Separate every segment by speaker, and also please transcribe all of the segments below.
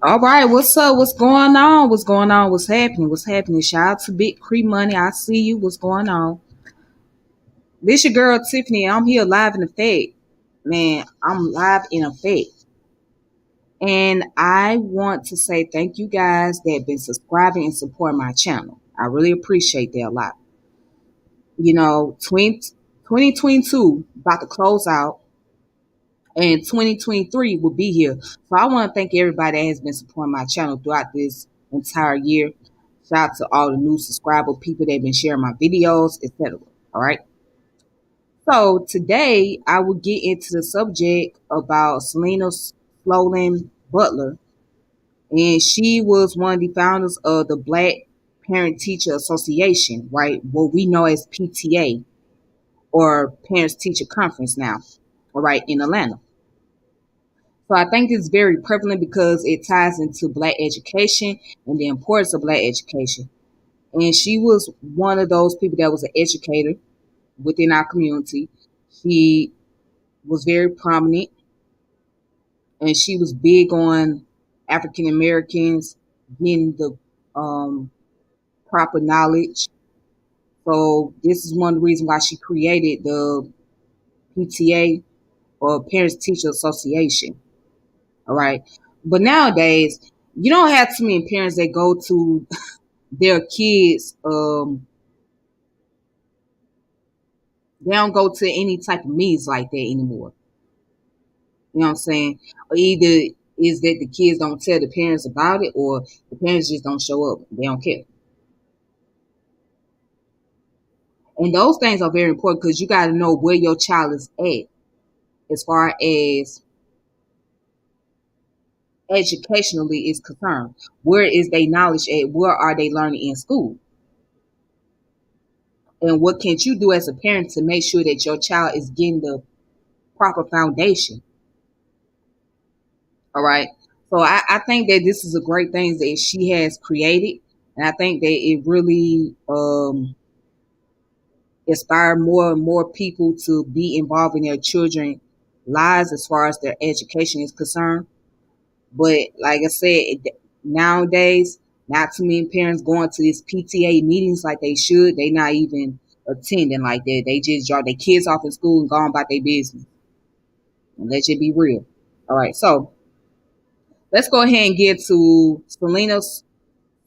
Speaker 1: All right, what's up? What's going on? What's going on? What's happening? What's happening? Shout out to Big Cree Money. I see you. What's going on? This your girl Tiffany. I'm here live in effect. Man, I'm live in effect. And I want to say thank you guys that have been subscribing and supporting my channel. I really appreciate that a lot. 2022 about to close out and 2023 will be here. So I want to thank everybody that has been supporting my channel throughout this entire year. Shout out to all the new subscriber people that have been sharing my videos, etc. All right. So today I will get into the subject about Selena Sloan Butler, and she was one of the founders of the Black Parent Teacher Association, right? What we know as PTA or Parents Teacher Conference now, all right, in Atlanta. So I think it's very prevalent because it ties into Black education and the importance of Black education. And she was one of those people that was an educator within our community. She was very prominent and she was big on African Americans getting the um, proper knowledge. So this is one of the reasons why she created the PTA or Parents Teacher Association. All right. But nowadays, you don't have too many parents that go to their kids, they don't go to any type of meetings like that anymore. You know what I'm saying? Or either is that the kids don't tell the parents about it or the parents just don't show up. They don't care. And those things are very important because you got to know where your child is at as far as educationally is concerned. Where is their knowledge at? Where are they learning in school? And what can you do as a parent to make sure that your child is getting the proper foundation? All right. So I think that this is a great thing that she has created. And I think that it really inspire more and more people to be involved in their children's lives as far as their education is concerned. But like I said, nowadays, not too many parents going to these PTA meetings like they should. They not even attending like that. They just drop their kids off in school and go on about their business. And let's just be real. All right. So let's go ahead and get to Selena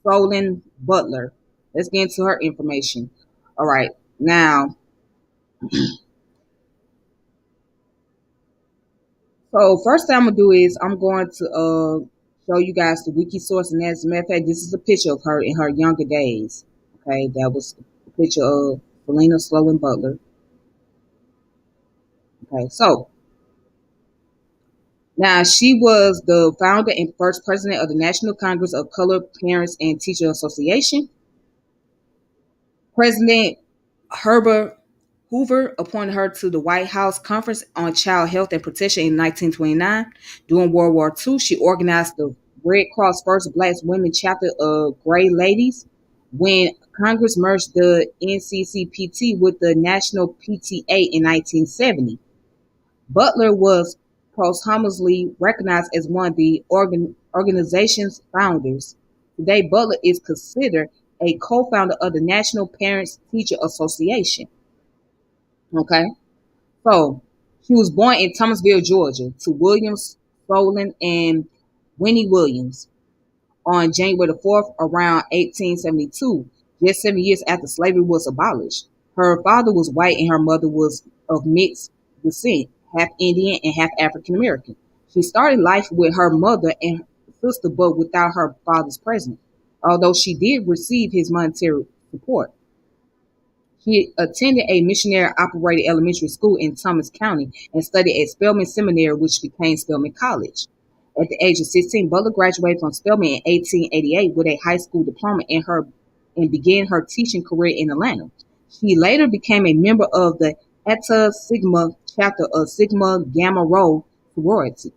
Speaker 1: Solon Butler. Let's get into her information. All right. Now, So first thing I'm gonna do is I'm going to show you guys the wiki source, and as a matter of fact, this is a picture of her in her younger days. Okay, that was a picture of Selena Sloan Butler. Okay, so now she was the founder and first president of the National Congress of Colored Parents and Teacher Association. President Herbert Hoover appointed her to the White House Conference on Child Health and Protection in 1929. During World War II, she organized the Red Cross First Black Women Chapter of Gray Ladies. When Congress merged the NCCPT with the National PTA in 1970, Butler was posthumously recognized as one of the organization's founders. Today, Butler is considered a co-founder of the National Parents Teacher Association. Okay, so she was born in Thomasville, Georgia, to Williams Sloan and Winnie Williams on January the 4th around 1872, just 7 years after slavery was abolished. Her father was white and her mother was of mixed descent, half Indian and half African American. She started life with her mother and sister, but without her father's presence, although she did receive his monetary support. He attended a missionary-operated elementary school in Thomas County and studied at Spelman Seminary, which became Spelman College. At the age of 16, Butler graduated from Spelman in 1888 with a high school diploma and began her teaching career in Atlanta. She later became a member of the Eta Sigma chapter of Sigma Gamma Rho sorority.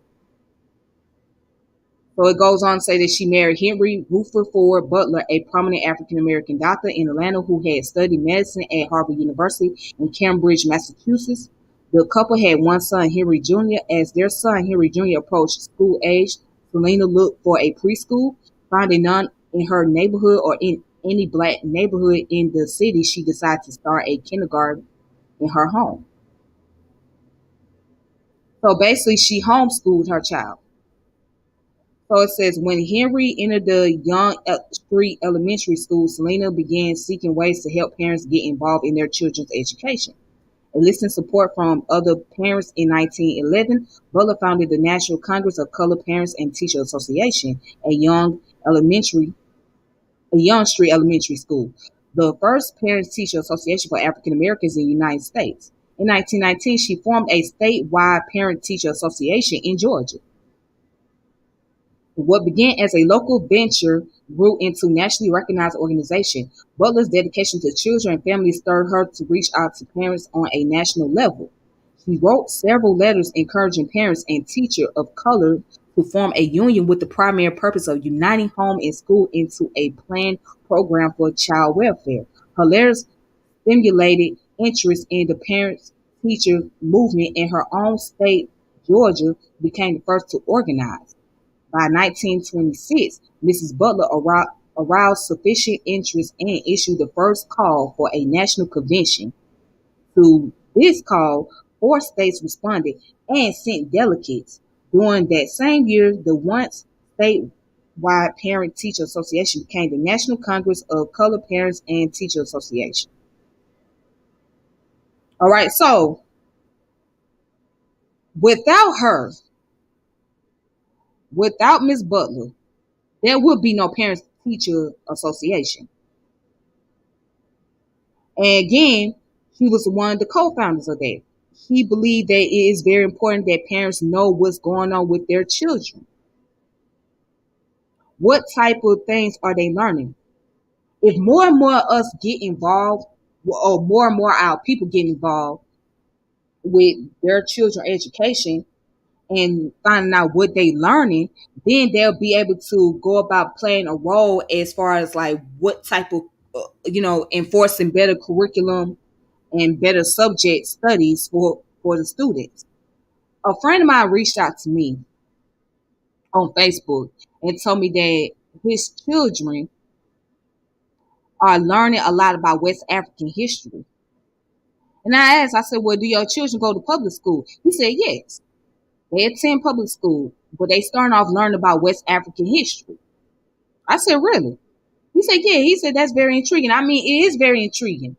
Speaker 1: So it goes on to say that she married Henry Rutherford Butler, a prominent African American doctor in Atlanta who had studied medicine at Harvard University in Cambridge, Massachusetts. The couple had one son, Henry Jr. As their son, Henry Jr., approached school age, Selena looked for a preschool. Finding none in her neighborhood or in any black neighborhood in the city, she decided to start a kindergarten in her home. So basically, she homeschooled her child. So it says, when Henry entered the Young Street Elementary School, Selena began seeking ways to help parents get involved in their children's education. Enlisting support from other parents in 1911, Butler founded the National Congress of Colored Parents and Teacher Association, elementary, a Young Street Elementary School, the first parents-teacher association for African Americans in the United States. In 1919, she formed a statewide parent-teacher association in Georgia. What began as a local venture grew into a nationally recognized organization. Butler's dedication to children and families stirred her to reach out to parents on a national level. She wrote several letters encouraging parents and teachers of color to form a union with the primary purpose of uniting home and school into a planned program for child welfare. Her letters stimulated interest in the parents-teacher movement, and her own state, Georgia, became the first to organize. By 1926, Mrs. Butler aroused sufficient interest and issued the first call for a national convention. To this call, 4 states responded and sent delegates. During that same year, the once statewide Parent Teacher Association became the National Congress of Colored Parents and Teacher Association. All right, so without her, without Miss Butler, there would be no Parents Teacher Association. And again, she was one of the co-founders of that. She believed that it is very important that parents know what's going on with their children. What type of things are they learning? If more and more of us get involved, or more and more our people get involved with their children's education and finding out what they learning, then they'll be able to go about playing a role as far as like what type of enforcing better curriculum and better subject studies for the students. A friend of mine reached out to me on Facebook and told me that his children are learning a lot about West African history. And I asked, I said, well, do your children go to public school? He said, yes. They attend public school, but they starting off learning about West African history. I said, really? He said, yeah. He said, that's very intriguing. I mean, it is very intriguing.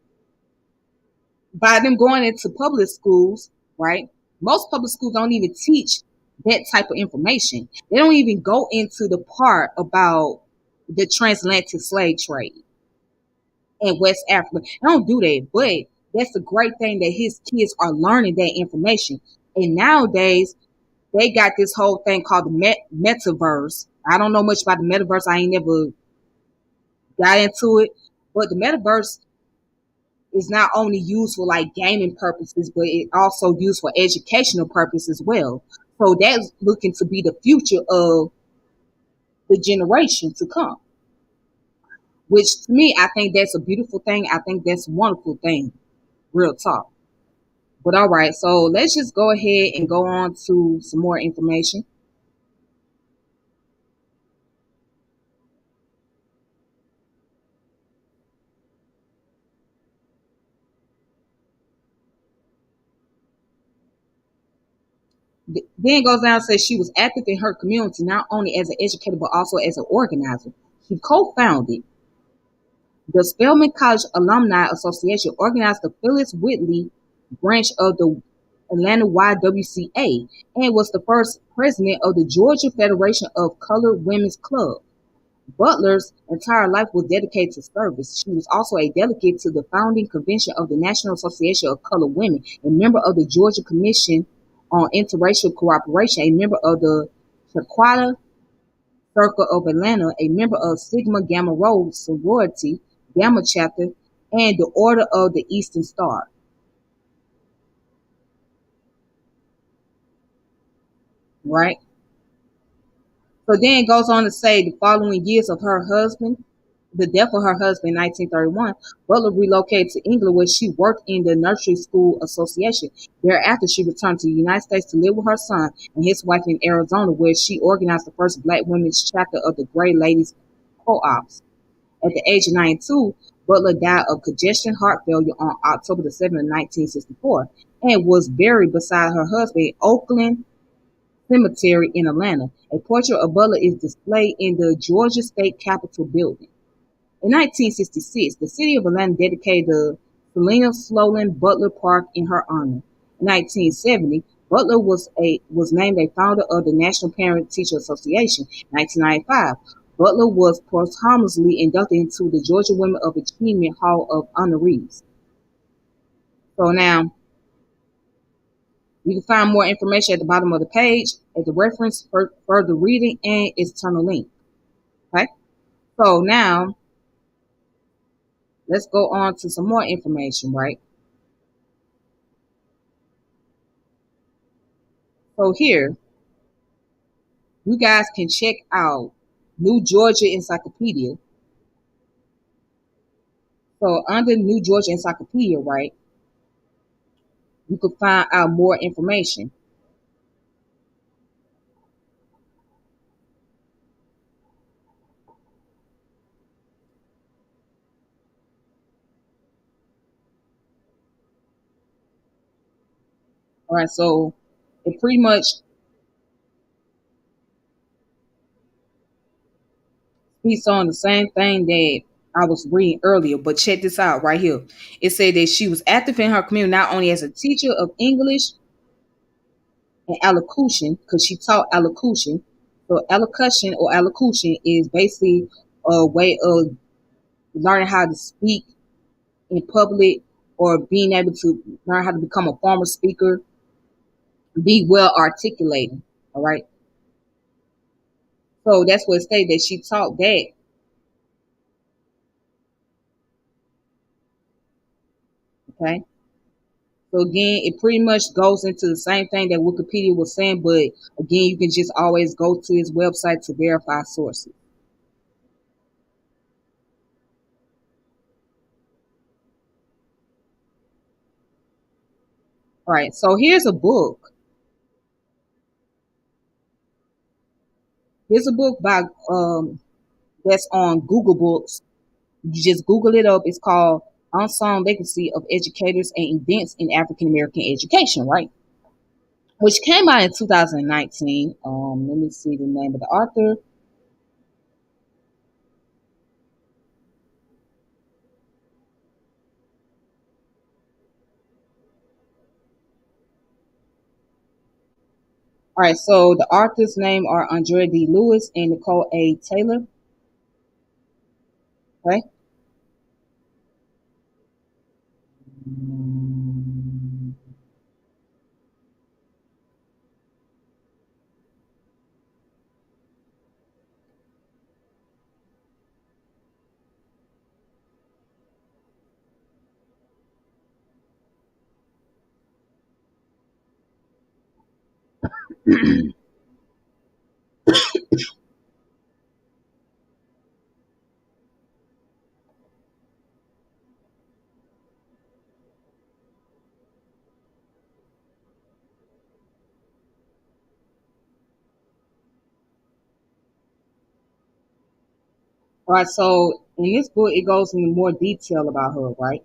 Speaker 1: By them going into public schools, right? Most public schools don't even teach that type of information. They don't even go into the part about the transatlantic slave trade in West Africa. They don't do that, but that's a great thing that his kids are learning that information. And nowadays, they got this whole thing called the metaverse. I don't know much about the metaverse. I ain't never got into it, but the metaverse is not only used for like gaming purposes, but it also used for educational purposes as well. So that's looking to be the future of the generation to come. Which to me, I think that's a beautiful thing. I think that's a wonderful thing. Real talk. But all right, so let's just go ahead and go on to some more information. Then goes down and says she was active in her community, not only as an educator, but also as an organizer. She co-founded the Spelman College Alumni Association, organized the Phyllis Whitley branch of the Atlanta YWCA, and was the first president of the Georgia Federation of Colored Women's Club. Butler's entire life was dedicated to service. She was also a delegate to the founding convention of the National Association of Colored Women, a member of the Georgia Commission on Interracial Cooperation, a member of the Shaquata Circle of Atlanta, a member of Sigma Gamma Rho sorority, Gamma chapter, and the Order of the Eastern Star. Right? So then it goes on to say the following years of her husband, the death of her husband in 1931, Butler relocated to England where she worked in the Nursery School Association. Thereafter, she returned to the United States to live with her son and his wife in Arizona, where she organized the first Black women's chapter of the Gray Ladies Co-ops. At the age of 92, Butler died of congestion heart failure on October the 7th, 1964, and was buried beside her husband in Oakland Cemetery in Atlanta. A portrait of Butler is displayed in the Georgia State Capitol building. In 1966, the city of Atlanta dedicated the Selena Sloan Butler Park in her honor. In 1970, Butler was named a founder of the National Parent Teacher Association. In 1995, Butler was posthumously inducted into the Georgia Women of Achievement Hall of Honorees. So now you can find more information at the bottom of the page at the reference for further reading and external link. Okay. So now let's go on to some more information, right? So here, you guys can check out New Georgia Encyclopedia. So under New Georgia Encyclopedia, right, you can find out more information. All right, so it pretty much speaks on the same thing that I was reading earlier, but check this out right here. It said that she was active in her community not only as a teacher of English and allocution, because she taught allocution. So allocution or allocution is basically a way of learning how to speak in public or being able to learn how to become a formal speaker, be well articulated. All right. So that's what it stated that she taught that. Okay. So again, it pretty much goes into the same thing that Wikipedia was saying, but again, you can just always go to his website to verify sources. All right. So here's a book. Here's a book by that's on Google Books. You just Google it up. It's called Unsung Legacy of Educators and Events in African American Education, right? Which came out in 2019. Let me see the name of the author. All right, so the authors' name are Andrea D. Lewis and Nicole A. Taylor. Okay. All right, so in this book, it goes into more detail about her, right?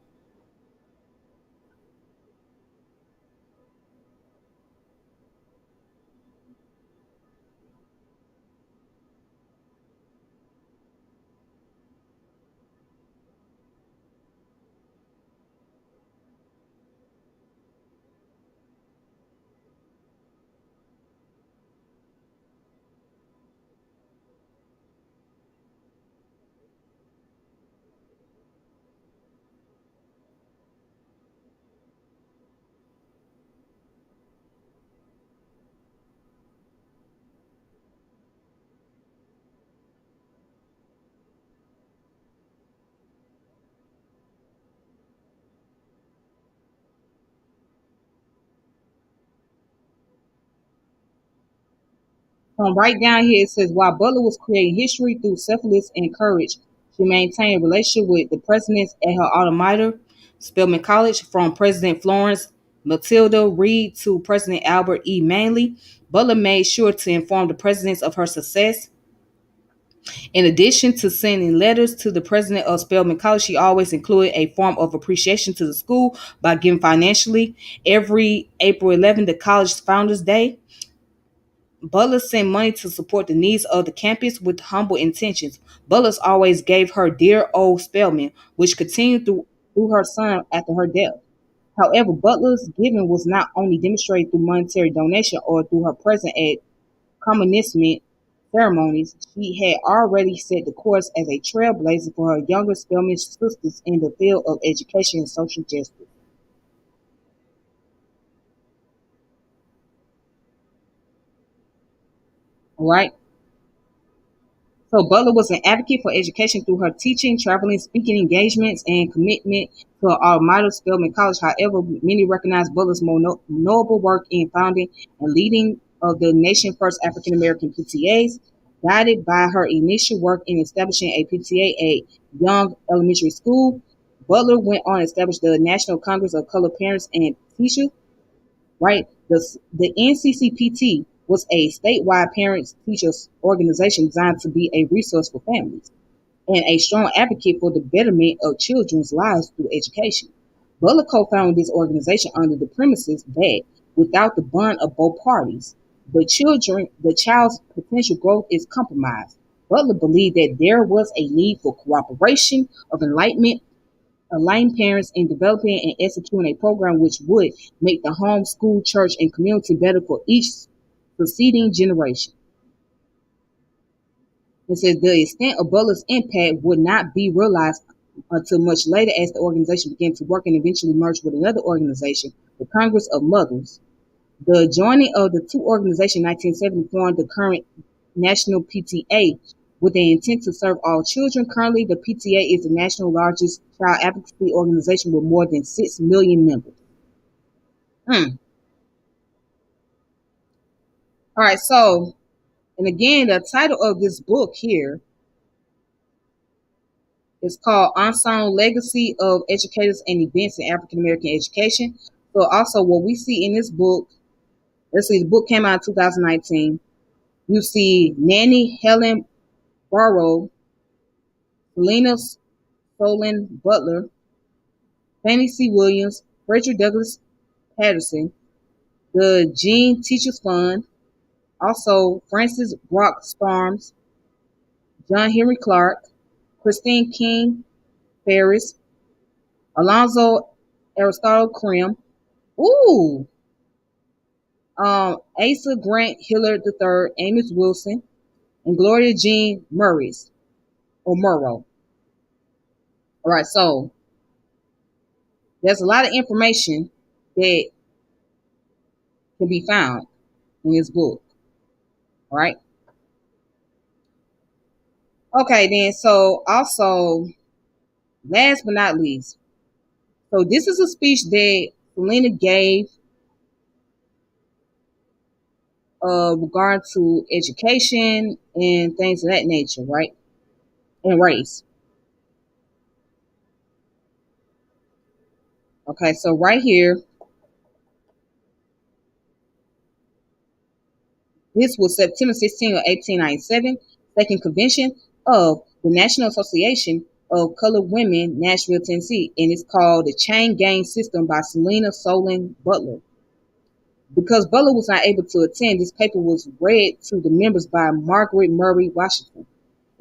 Speaker 1: Right down here, it says while Butler was creating history through selfless and courage, she maintained a relationship with the presidents at her alma mater, Spelman College, from President Florence Matilda Reed to President Albert E. Manley. Butler made sure to inform the presidents of her success. In addition to sending letters to the president of Spelman College, she always included a form of appreciation to the school by giving financially. Every April 11th, the college's Founders Day, Butler sent money to support the needs of the campus with humble intentions. Butler's always gave her dear old Spelman, which continued through her son after her death. However, Butler's giving was not only demonstrated through monetary donation or through her presence at commencement ceremonies. She had already set the course as a trailblazer for her younger Spelman sisters in the field of education and social justice. All right. So Butler was an advocate for education through her teaching, traveling, speaking engagements, and commitment to her alma mater, Spelman College. However, many recognize Butler's more notable work in founding and leading of the nation's first African American PTAs. Guided by her initial work in establishing a PTA at Young Elementary School, Butler went on to establish the National Congress of Colored Parents and Teachers, right? The NCCPT was a statewide parents teachers organization designed to be a resource for families and a strong advocate for the betterment of children's lives through education. Butler co-founded this organization under the premises that without the bond of both parties, the child's potential growth is compromised. Butler believed that there was a need for cooperation of enlightenment align parents in developing and executing a program which would make the home, school, church, and community better for each succeeding generation. It says the extent of Butler's impact would not be realized until much later as the organization began to work and eventually merged with another organization, the Congress of Mothers. The joining of the two organizations in 1970 formed the current National PTA with the intent to serve all children. Currently, the PTA is the national largest child advocacy organization with more than 6 million members. Hmm. All right, so, and again, the title of this book here is called Unsung Legacy of Educators and Events in African American Education. So, also, what we see in this book, let's see, the book came out in 2019. You see Nanny Helen Barrow, Selena Sloan Butler, Fannie C. Williams, Frederick Douglass Patterson, the Gene Teachers Fund, also Francis Brock Starms, John Henry Clark, Christine King Ferris, Alonzo Aristotle Krim. Ooh, Asa Grant Hillard III, Amos Wilson, and Gloria Jean Murray's or Murrow. All right, so there's a lot of information that can be found in this book. All right. Okay, then. So also, last but not least, so this is a speech that Selena gave regard to education and things of that nature, right? And race. Okay, so right here, this was September 16 of 1897, second convention of the National Association of Colored Women, Nashville, Tennessee, and it's called the Chain Gang System by Selena Sloan Butler. Because Butler was not able to attend, this paper was read to the members by Margaret Murray Washington.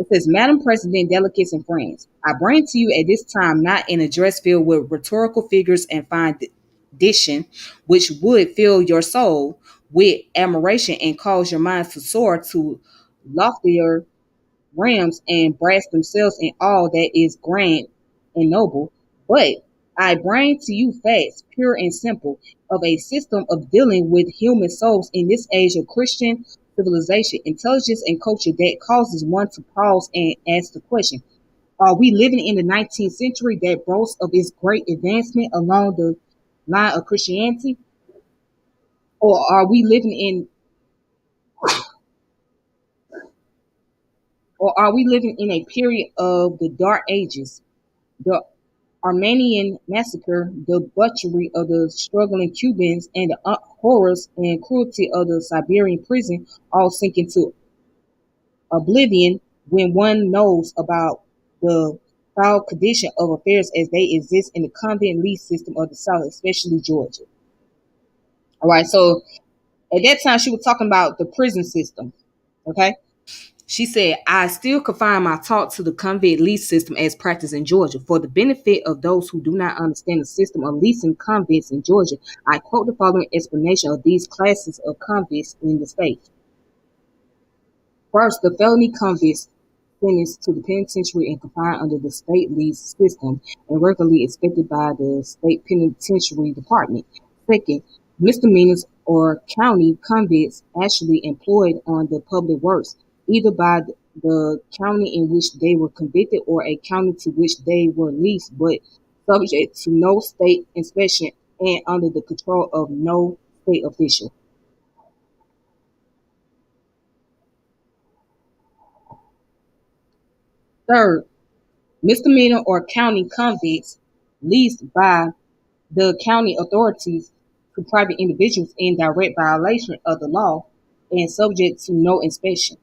Speaker 1: It says, Madam President, delegates, and friends, I bring to you at this time not an address filled with rhetorical figures and fine diction, which would fill your soul with admiration and cause your minds to soar to loftier realms and brass themselves in all that is grand and noble. But I bring to you facts, pure and simple, of a system of dealing with human souls in this age of Christian civilization, intelligence, and culture that causes one to pause and ask the question, are we living in the 19th century that boasts of its great advancement along the line of Christianity? Or are we living in a period of the dark ages, the Armenian massacre, the butchery of the struggling Cubans, and the horrors and cruelty of the Siberian prison all sink into oblivion when one knows about the foul condition of affairs as they exist in the convent lease system of the South, especially Georgia. All right, so at that time she was talking about the prison system. Okay. She said, I still confine my talk to the convict lease system as practiced in Georgia. For the benefit of those who do not understand the system of leasing convicts in Georgia, I quote the following explanation of these classes of convicts in the state. First, the felony convicts sentenced to the penitentiary and confined under the state lease system and regularly inspected by the state penitentiary department. Second, misdemeanors or county convicts actually employed on the public works, either by the county in which they were convicted or a county to which they were leased, but subject to no state inspection and under the control of no state official. Third, misdemeanor or county convicts leased by the county authorities to private individuals in direct violation of the law and subject to no inspection.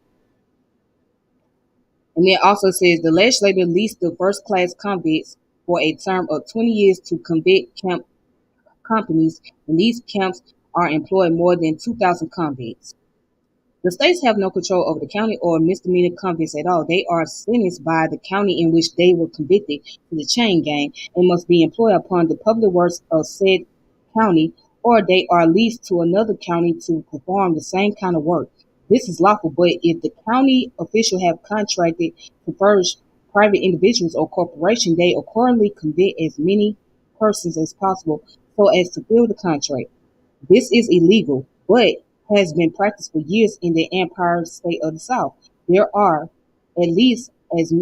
Speaker 1: And it also says the legislature leased the first class convicts for a term of 20 years to convict camp companies, and these camps are employed more than 2,000 convicts. The states have no control over the county or misdemeanor convicts at all. They are sentenced by the county in which they were convicted to the chain gang and must be employed upon the public works of said county, or they are leased to another county to perform the same kind of work. This is lawful, but if the county official have contracted to furnish private individuals or corporation, they accordingly convict as many persons as possible so as to fill the contract. This is illegal, but has been practiced for years in the Empire State of the South. There are at least as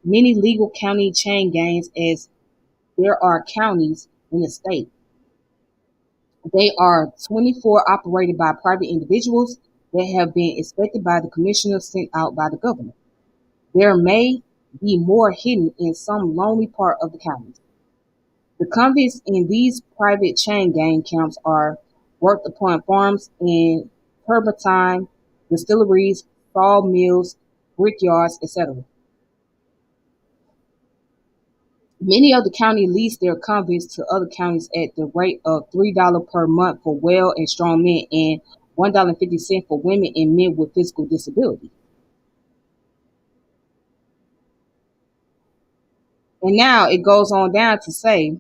Speaker 1: many legal county chain gangs as there are counties in the state. They are 24 operated by private individuals that have been inspected by the commissioner sent out by the governor. There may be more hidden in some lonely part of the county. The convicts in these private chain gang camps are worked upon farms and turpentine, distilleries, sawmills, brickyards, etc. Many of the counties lease their convicts to other counties at the rate of $3 per month for well and strong men and $1.50 for women and men with physical disability. And now it goes on down to say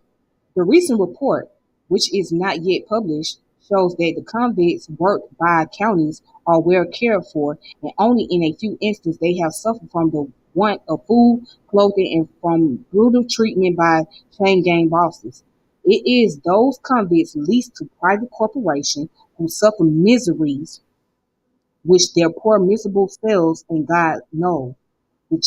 Speaker 1: the recent report, which is not yet published, shows that the convicts worked by counties are well cared for, and only in a few instances they have suffered from the want of food, clothing, and from brutal treatment by chain gang bosses. It is those convicts leased to private corporations who suffer miseries which their poor miserable selves and God know. The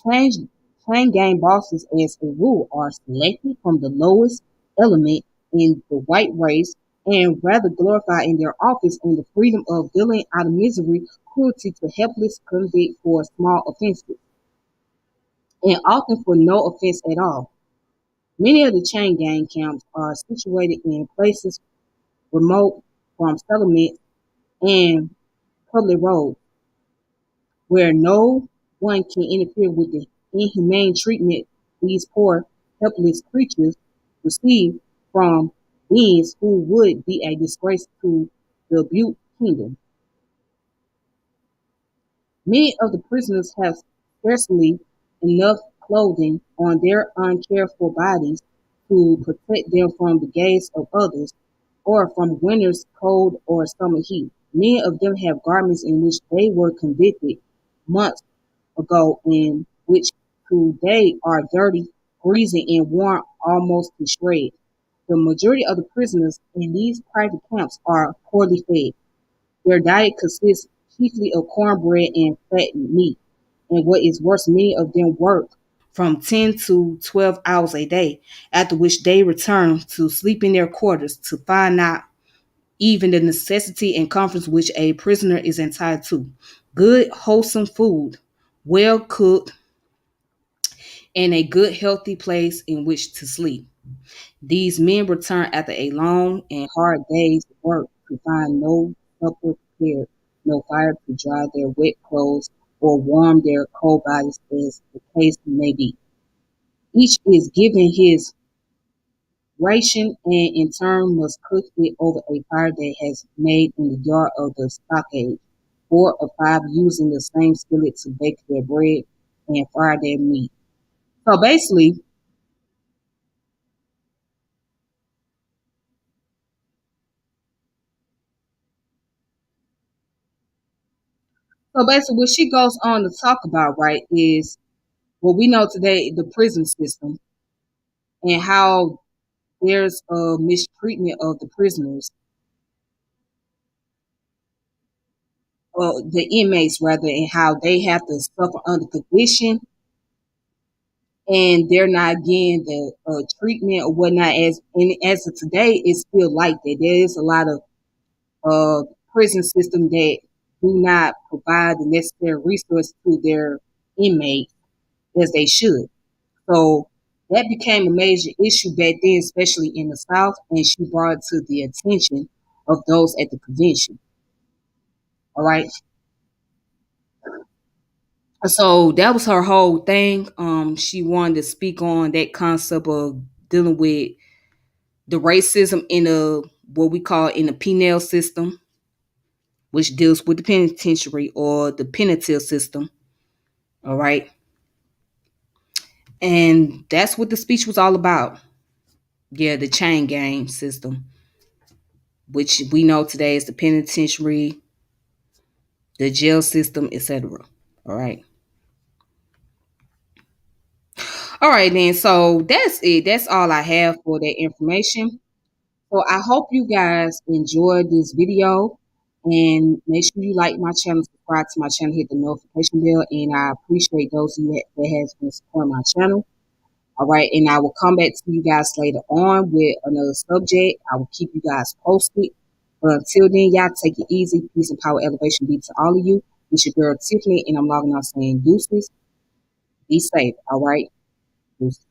Speaker 1: chain gang bosses, as a rule, are selected from the lowest element in the white race and rather glorify in their office and the freedom of dealing out of misery cruelty to helpless convicts for small offenses, and often for no offense at all. Many of the chain gang camps are situated in places remote from settlements and public roads, where no one can interfere with the inhumane treatment these poor, helpless creatures receive from beings who would be a disgrace to the Butte Kingdom. Many of the prisoners have scarcely enough clothing on their uncared for bodies to protect them from the gaze of others or from winter's cold or summer heat. Many of them have garments in which they were convicted months ago, in which today are dirty, greasy, and worn almost to shreds. The majority of the prisoners in these private camps are poorly fed. Their diet consists chiefly of cornbread and fattened meat, and what is worse, many of them work from 10 to 12 hours a day, after which they return to sleep in their quarters to find out even the necessity and comforts which a prisoner is entitled to. Good, wholesome food, well cooked, and a good, healthy place in which to sleep. These men return after a long and hard day's work to find no supper prepared, no fire to dry their wet clothes or warm their cold bodies, as the case may be. Each is given his ration and in turn must cook it over a fire that has made in the yard of the stockade, 4 or 5 using the same skillet to bake their bread and fry their meat. So basically, what she goes on to talk about, right, is what we know today, the prison system, and how there's a mistreatment of the prisoners, the inmates rather, and how they have to suffer under condition and they're not getting the treatment or whatnot. As of today, it's still like that. There is a lot of prison system that do not provide the necessary resources to their inmates as they should. So that became a major issue back then, especially in the South, and she brought it to the attention of those at the convention. All right. So that was her whole thing. She wanted to speak on that concept of dealing with the racism in a what we call in the penal system, which deals with the penitentiary or the penitential system. All right. And that's what the speech was all about. Yeah, the chain gang system, which we know today is the penitentiary, the jail system, etc. All right. All right, then. So that's it. That's all I have for that information. So I hope you guys enjoyed this video and make sure you like my channel, subscribe to my channel, hit the notification bell, and I appreciate those of you that has been supporting my channel. All right, and I will come back to you guys later on with another subject. I will keep you guys posted. But until then, y'all take it easy. Peace and power, elevation be to all of you. It's your girl Tiffany, and I'm logging off saying deuces. Be safe. All right. Deuces.